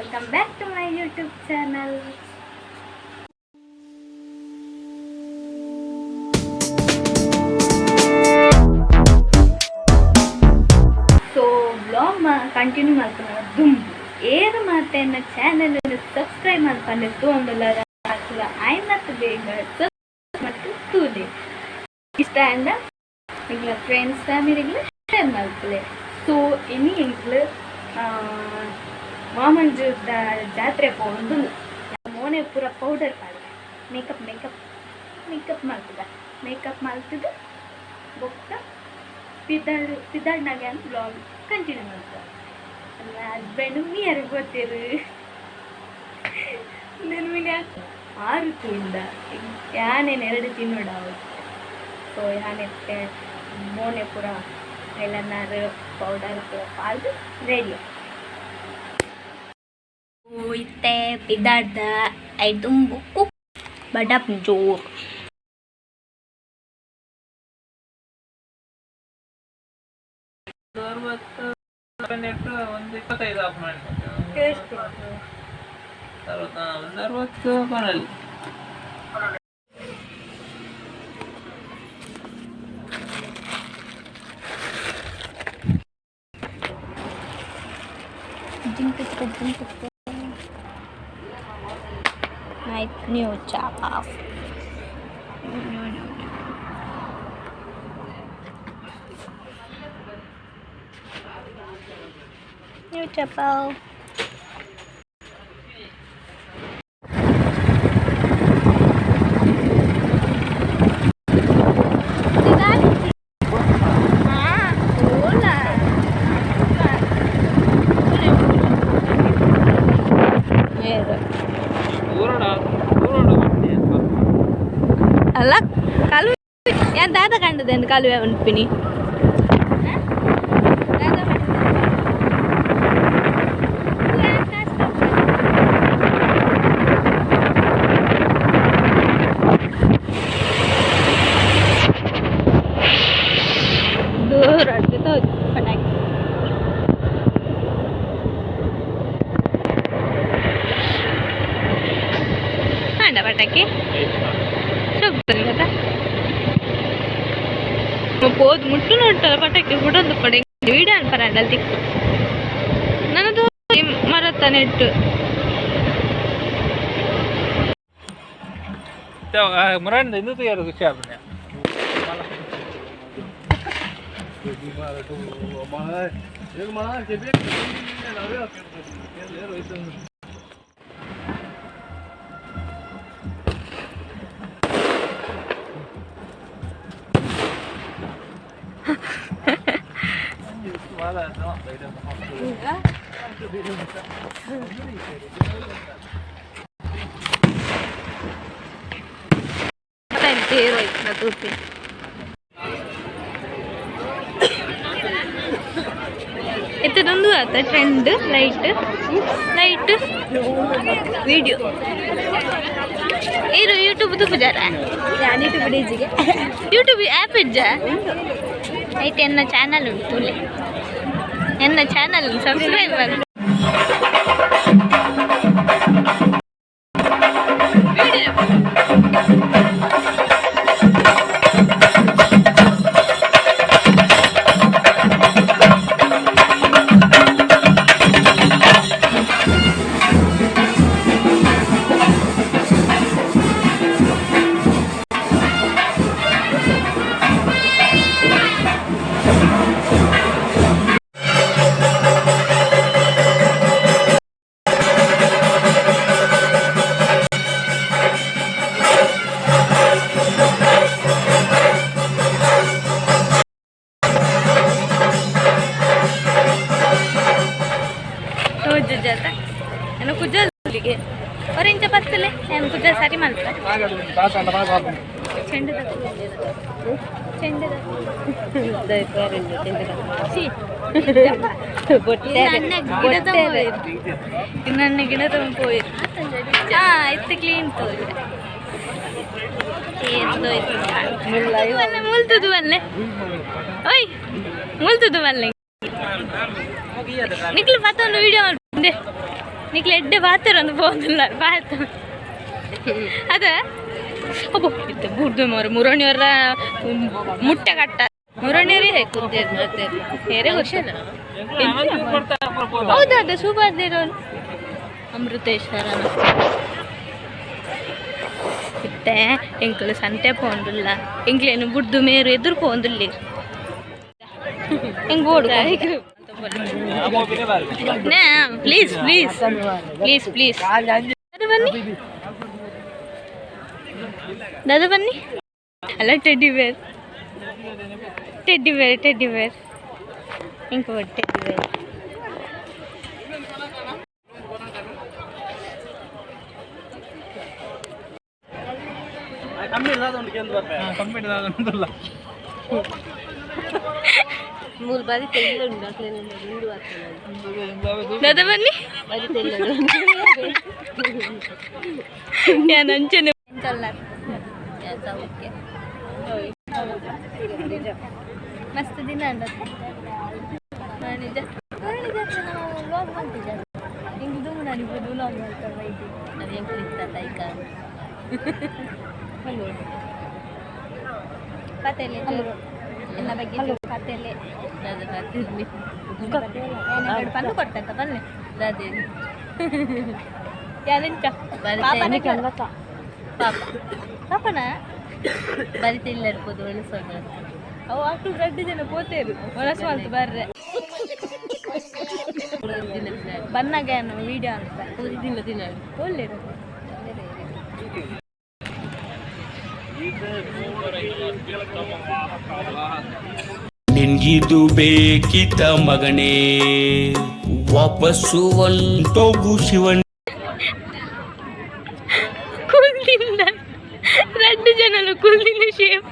welcome back to my YouTube channel. So vlog continue ಮಾಡ್ತಾನೆ ದುಮ್ ಏನು ಮಾಡ್ತೇನೆ ನನ್ನ ಚಾನೆಲ್ ಅನ್ನು ಸಬ್ಸ್ಕ್ರೈಬ್ ಮಾಡ್ಕೊಂಡು ತಗೊಂಡಲ್ಲ ಅಥವಾ ಐನತ್ ಬೇಗ ಮತ್ತು ತೂದೆ ಇಷ್ಟ ಅಂದ ಈಗ ಫ್ರೆಂಡ್ಸ್ ಫ್ಯಾಮಿಲಿಗೆ ಶೇರ್ ಮಾಡ್ತೇನೆ. ಸೊ ಇನ್ನು ಇಂಕ್ಲು ಮಾಮಂಜು ಜಾತ್ರೆ ಹೋಗೊಂಡು ಮೋನೆ ಪೂರ ಪೌಡರ್ ಮಾಡಿದೆ ಮೇಕಪ್ ಮಾಡ್ತಿದ್ದೆ ಬೊಕ್ಕ ಪಿದಾಡ್ನಾಗೆ ಅಂತ ಬ್ಲಾಗ್ ಕಂಟಿನ್ಯೂ ಮಾಡ್ತಾರೆ. ನನ್ನ ಹಸ್ಬೆಂಡು ಯಾರಿಗೆ ಗೊತ್ತಿರು ನನ್ನ 6 ತಿಂದ ಯಾನೇನು 2 ತಿನ್ನೋಡ ಅವತ್ತು. ಸೊ ಯಾನೆತ್ತೆ ಮೋನೆ ಪೂರ ಎಲ್ಲನಾರು ಪೌಡರ್ ಪೂರ ಪಾಲ್ದು ರೆಡಿ ಇತ್ತೆ ಪಿದಾಡ್ದ ಐದು ಬುಕ್ಕು ಬಡಪ್ ಜೋರು ಒಂದು 25 ಆಫ್ ಮಾಡಿ 60 ಬರಲಿ. My new chapel. New chapel. ಅಲ್ಲ ಕಾಲು ಯಾರು ದಾದ ಕಂಡದೆ ಅಂತ ಕಾಲುವೆ ಉಂಟುಪಿನಿ ದೂರ ಪಟಾಕಿ ಹಾಂಡ ಪಟಾಕಿ ಶೋಕ್ತದೆ కదా పోదు ముట్టును ఉంటారు పటాకి కూడా పడే వీడియో అనిపరండి అది నన్నದು ಮರತ್ತ ನೆಟ್ಟು ಮರಣ್ಣ ಇಂದು ತಯಾರು ಖುಷಿ ಆಗ್ತದೆ. ಎತ್ತದೊಂದು ಆತ ಟ್ರೆಂಡ್ ಲೈಟ್ ವಿಡಿಯೋ ಇರು ಯೂಟ್ಯೂಬ್ ತುಪ್ಪಜಾರ ನಾನು ಯೂಟ್ಯೂಬ್ ಡೇಜಿಗೆ ಯೂಟ್ಯೂಬ್ ಆ್ಯಪ್ ಇಜ್ಜ ಐತೆ ಎನ್ನ ಚಾನಲ್ ಉಂಟು ಎನ್ನ ಚಾನಲ್ ಸಬ್ಸ್ಕ್ರೈಬ್ ಮಾಡಿ जाता है कुछ लिखे और इंच पत्तले हम कुछ सारी मानता ಚೆಂಡು ನನ್ನ ಗಿಡ ತಗೊಂಡು ಇತ್ತು ಕ್ಲೀನ್ ಮುಲ್ತದು ಬಲ್ಲೆ ಓಯ್ ಮುಲ್ತದು ಬಲ್ಲೆ ನಿಕ್ಲು ಪತ್ತೊಂದು ವಿಡಿಯೋ ಮಾಡ್ಕೊಂಡೆ నీకు ఎడ్డే బాతారని పోతున్నారు బాత అదే ಅಬ್ಬೋ ಇತ್ತು ಬುಡ್ದು ಮರ ಮುರಣಿಯವರ ಮುಟ್ಟೆ ಕಟ್ಟ ಮುರಣಿಯವರೇ ಹೇಗೆ ಬೇರೆ ವರ್ಷನ ಹೌದಾ ಅದು ಸುಬಾದೇರೋನು ಅಮೃತೇಶ್ವರನ ಇತ್ತೆ ಎಂಕಲು ಸಂತೆ ಪೋಂಡುಲ್ಲ ಎಂಕ್ಲೇನು ಬುಡ್ದು ಮೇರು ಎದುರು ಪೋಂದುಲ್ಲಿ ಹೆಂಗೆ ಓಡು ಪ್ಲೀಸ್ ಪ್ಲೀಸ್ ಪ್ಲೀಸ್ ಪ್ಲೀಸ್ ಅದು ಬನ್ನಿ दादा बन्नी अला टेडी बेर इंको टेडी बेर मूल बारी तेल दादा बन्नी या नंचने मस्त दिन निज व्लॉग ಮಾಡ್ತಿದ್ದೆ ಹಿಂಗೆ ದುಮ್ ನನಗೆ ವ್ಲಾಗ್ ಮಾಡ್ತಾ ಬೈದಿ ಅದು ಹೆಂಗೆ ಇರ್ತಲ್ಲ ಈಗ ಹಲೋ ಕತೆಲೆ ಎಲ್ಲ ಬಗ್ಗೆ ಕತೆಲೆ ಅದು ಕತೆಲೆ ನಾನು ಪಲ್ಲು ಕೊಡ್ತಂತ ಪಲ್ಲೆ ಅದೇ ಯಾರಂತ ಪಾಪನ ಕಂಗತ ಪಾಪ ಪಾಪನ ಬರಿತಿಲ್ಲ ಇರ್ಬೋದು ಒಳಸೋದು ಅವು ಆಕಳು 2 ಜನ ಪೋತೇರು ಒಳಸ್ವಾಲ್ತು ಬರ್ರೆ ಬನ್ನಾಗ ವಿಡಿಯೋ ಅಂತ ದಿನ ಒಳ್ಳೆಯದು ನಿನ್ಗಿದು ಬೇಕಿತ ಮಗನೇ ವಾಪಸ್ಸು ಒಂಟೋಗು ಶಿವನ್ ಕುಲ್ದಿಂದ 2 ಜನರು ಕುಲ್ದಿನ ಶೇಪ್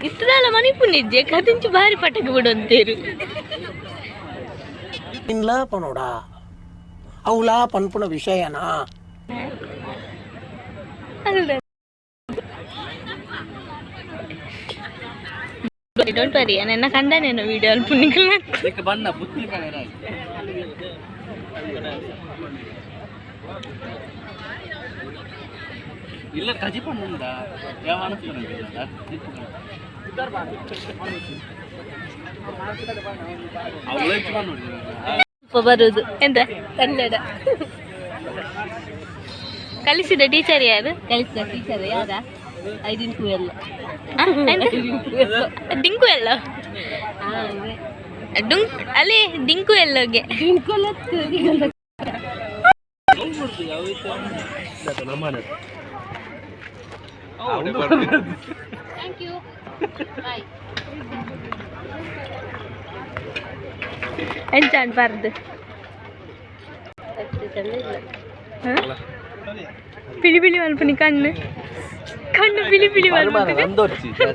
ಇತ್ತದಲ್ಲ ಮಣಿಪುಣಿಜ್ಜೆ ಕದಿಂಚು ಭಾರಿ ಪಟಕ್ಕೆ ಬಿಡಂತೇರು ಇನ್ಲಾ ಪನೋಡ ಅವಲಾ ಪನ್ಪುಣ ವಿಷಯನಾ ಡೋಂಟ್ ವರಿ ನನ್ನ ಕಂಡನೇನು ವಿಡಿಯೋ ಅಲ್ಲಿ ಪುಣ್ಯಕಲ್ಲ ಬಣ್ಣ ಬುತ್ತಿ ಇಲ್ಲ ಕಜಿ ಪಣ್ಣ ಯಾವ ಬರುದು ಎಂತ ಕನ್ನಡ ಕಲಿಸಿದ ಟೀಚರ್ ಯಾರು ಕಲಿಸಿದ ಟೀಚರ್ ಯಾರ ಡಿಂಕು ಎಲ್ಲ ಡಿಂಕು ಎಲ್ಲ ಅಲ್ಲಿ ಡಿಂಕು ಎಲ್ಲೋಗೆ ಥ್ಯಾಂಕ್ ಯು ಬಾಯ್ ಎಂತ ಅನ್ಬಾರ್ದು ಪಿಲಿ ಪಿಲಿ ಮಲ್ಪನಿ ಕಣ್ಣು ಕಣ್ಣು ಪಿಲಿ ಪಿಲಿ ಮಲ್ಪನಿ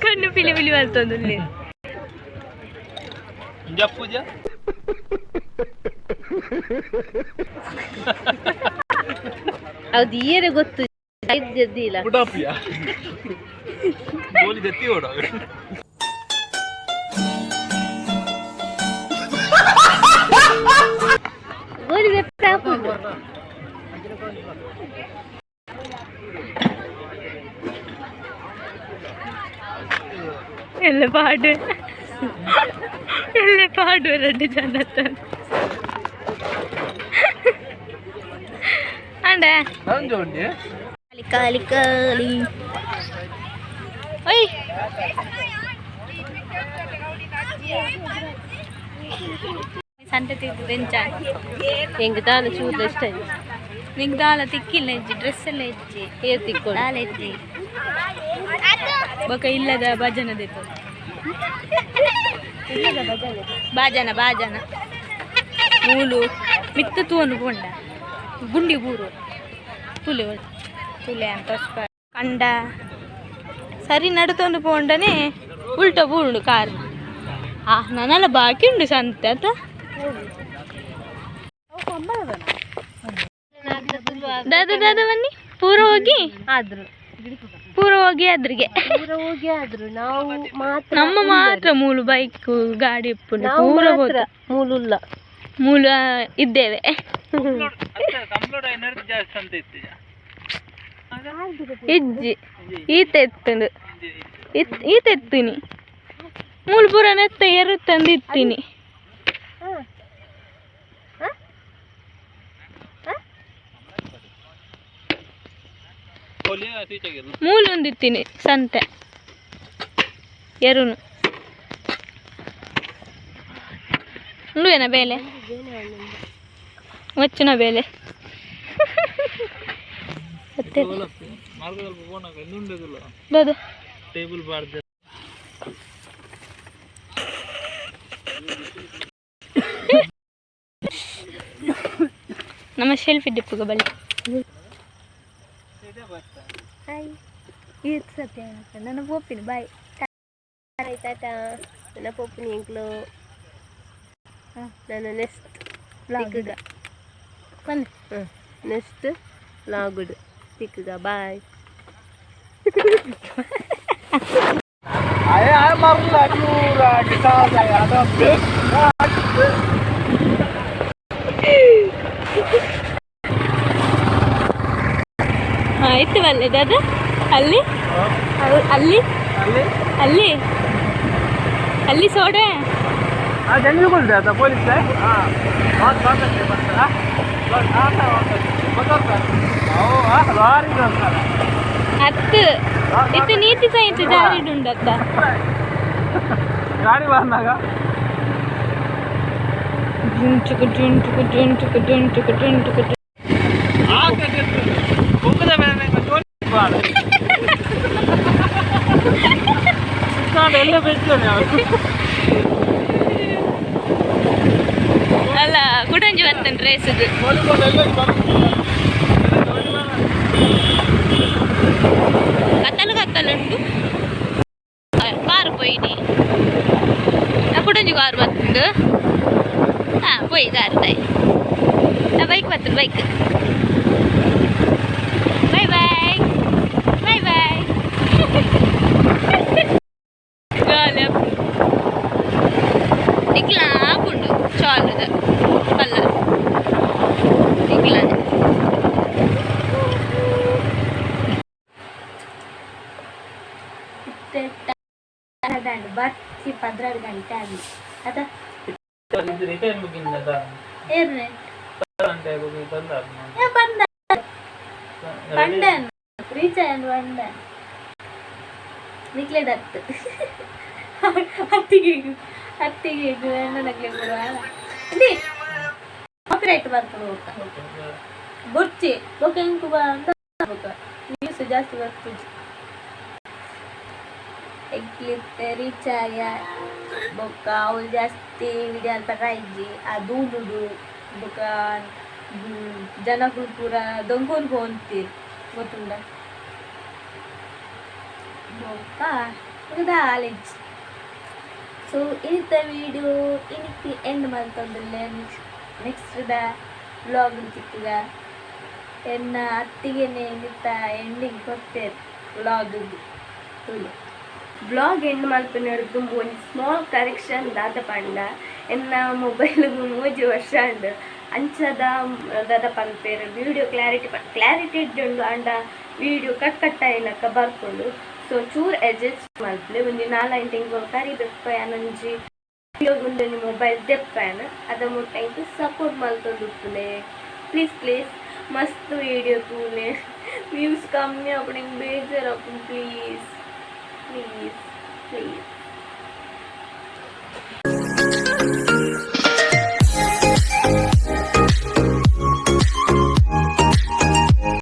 ಕಣ್ಣು ಪಿಲಿ ಪಿಲಿ ಮಲ್ತೊಂದು ಪೂಜಾ ಹೌದು ಈಯರೇ ಗೊತ್ತು ಇಲ್ಲ ಗೋಲಿ ಎಲ್ಲ ಪಾಡು 2 ಜನ ಅಂಡ ಕಾಲಿ ಕಾಲಿ ಓಯ್ ಸಂತೆ ತಿದ್ದು ಬೆಂಚ ಹೆಂಗೆ ದಾಲ ಚೂರು ಇಷ್ಟ ನಿಂಗೆ ದಾಲ ತಿಕ್ಕಿಲ್ಲ ಹೆಜ್ಜಿ ಡ್ರೆಸ್ ಎಲ್ಲ ಹೆಜ್ಜಿ ಹೇರ್ ತಿಕ್ಕೊಂಡು ದಾಲ ಹೆಜ್ಜಿ ಬೊಕ ಇಲ್ಲದ ಭಜನದಿತ್ತು ಬಾಜನ ಮೂಲು ಮಿತ್ತ ತೂನು ಕೊಂಡ ಗುಂಡಿ ಬೂರು ತುಲೆ ಅಂತ ಕಂಡ ಸರಿ ನಡ್ತೊಂದು ಪೋಂಡನೆ ಉಲ್ಟ ಬೂರುಂಡು ಕಾರು ನನ್ನೆಲ್ಲ ಬಾಕಿ ಉಂಡು ಸಂತೆ ಅತ್ತ ದಾದ ಬನ್ನಿ ಪೂರ ಹೋಗಿ ಆದ್ರು ಪೂರ ಹೋಗಿ ಅದ್ರಿಗೆ ಹೋಗಿ ಆದ್ರು ನಾವು ಮಾತ್ರ ನಮ್ಮ ಮಾತ್ರ ಮೂಲು ಬೈಕ್ ಗಾಡಿ ಇಪ್ಪುಂಡು ಪೂರ ಹೋದ ಮೂಲುಲ್ಲ ಮೂಲ ಇದ್ದೇವೆ ಇಜ್ಜಿ ಈತ ಎತ್ತುಂಡು ಈತ ಎತ್ತೀನಿ ಮೂಲು ಪೂರ ನೆತ್ತ ಎರು ತಂದು ಇತ್ತೀನಿ ಮೂಲು ಒಂದಿತ್ತೀನಿ ಸಂತೆ ಎರುನು ಉಂಡುವೇನ ಬೇಲೆ ವಚ್ಚನ ಬೇಲೆ ದಾದ ನಮ್ಮ ಸೆಲ್ಫಿ ಡಿಪ್ಪುಗ ಬಳಿ ಹಾಯ್ ಇದು ಸತ್ಯ ನನ್ನ ಪೋಪಿನ ಬಾಯ್ ಆಯ್ತಾಯ್ತಾ ನನ್ನ ಪೋಪಿನ ಎಂಕ್ಲು ನನ್ನ ನೆಕ್ಸ್ಟ್ ಪಿಕ್ಗ ಬಂದು ನೆಕ್ಸ್ಟ್ ಲಾಗುಡು ಪಿಕ್ಗ ಬಾಯ್ ಇತ್ತು ಬಲ್ಲೆ ದಾದ ಅಲ್ಲಿ ಅಲ್ಲಿ ಅಲ್ಲಿ ಅಲ್ಲಿ ಸೋಡೆ ಹತ್ತು ಇತ್ತು ನೀತಿ ಸಹಿತ ಜಾರಿ ಉಂಡತ್ತ ಗಾಡಿ ಬಂದಾಗ ಜುಂಟುಕು ಜುಂಟುಕು ಜುಂಟುಕು ಜುಂಟುಕು ಜುಂಟುಕು ಎಲ್ಲ ಬೆಚ್ಚನೆ ಅಲ್ಲ ಕುಡಂಜಿ ಬರ್ತೇನೆ ರೇಸಿದು ಕತ್ತಲು ಕತ್ತಲುಂಟು ಕಾರು ಪೋಯಿನಿ ಕುಡಂಜಿ ಕಾರು ಬರ್ತುಂಡು ಪೋಯಿ ಕಾರು ತಾಯಿ ಬೈಕ್ ಬರ್ತದೆ ಬೈಕ್ ಬಾಯ್ ಬಾಯ್ ಬಾಯ್ ಬಾಯ್ ಗಾಲಿ ಇಕ್ಲ ಆಪುಂಡು ಚಾಲದ ಕಲ್ಲರ್ ಇಕ್ಲಾನೆ ಬರ್ತಿ 16 ಗಂಟೆ ಆಗಿ ಅದ ಬಂದನ್ ರೀಚ್ ಆಯನ್ ಬಂದನ್ ನಿಕ್ಲೆಡ್ ಹತ್ತು ಹತ್ತಿಗೆ ನಕ್ಲೆ ಕೊಡುವ ಇಲ್ಲಿ ಕಾಪಿರೈಟ್ ಬರ್ತದೆ ಹೋಗ್ತಾ ಗೊಚ್ಚಿ ಬೊಕ್ಕ ಇಂಕು ಅಂತ ನ್ಯೂಸ್ ಜಾಸ್ತಿ ಬರ್ತದೆ ಎಗ್ಲಿತ್ತೆ ರೀಚ್ ಆಯ ಬೊಕ್ಕ ಅವಳು ಜಾಸ್ತಿ ವಿಡಿಯೋ ಅಂತ ಟ್ರೈಜಿ ಆ ದೂಡುಡು ಬೊಕ್ಕ ಜನಗಳು ಪೂರ ದೊಂಗೋಲ್ ಹೋಗ್ತೀರಿ ಗೊತ್ತುಂಡ ಬೊಕ್ಕ ಕಾಲೇಜ್ ಸೊ ಇಂಥ ವಿಡಿಯೋ ಇನ್ನಿಕ್ಕೆ ಎಂಡ್ ಮಾಡ್ತಂದಿಲ್ಲ ನೆಕ್ಸ್ಟ್ ಬ್ಲಾಗ್ ಸಿಕ್ಕುಗ ಎನ್ನ ಅತ್ತಿಗೆನೆ ನಿತ್ತ ಎಂಡಿಂಗ್ ಕೊಡ್ತೇವೆ ಬ್ಲಾಗಿದ್ದು ತುಳು ಬ್ಲಾಗ್ ಎಂಡ್ ಮಲ್ಪನಡ್ದು ಒಂದು ಸ್ಮಾಲ್ ಕರೆಕ್ಷನ್ ದಾದ ಪಂಡ ಎನ್ನ ಮೊಬೈಲ್ಗೂ 3 ವರ್ಷ ಉಂಡು ಅಂಚದ ದಾದ ಪನ್ಪೇರು ವಿಡಿಯೋ ಕ್ಲಾರಿಟಿ ಇದ್ದುಂಡು ಅಂಡ ವಿಡಿಯೋ ಕಟ್ಟಾಯಿಲಕ್ಕ ಬರ್ಕೊಂಡು ಸೊ ಚೂರು ಅಡ್ಜಸ್ಟ್ ಮಲ್ಪಲೆ ಒಂದು 4 ತಿಂಗಳು ಕರಿಬೇಕು ನಂಜಿ ವಿಡಿಯೋ ಗುಂಡು ಮೊಬೈಲ್ ದೆಪ್ಪನ ಅದ ಮುಟ್ಟ ಸಪೋರ್ಟ್ ಮಲ್ತೊಂದುಪ್ಪುಲೆ ಪ್ಲೀಸ್ ಮಸ್ತ್ ವಿಡಿಯೋ ತೂಲೆ ವ್ಯೂಸ್ ಕಮ್ಮಿ ಅಪ್ಪು ಬೇಜಾರಪ್ಪು ಪ್ಲೀಸ್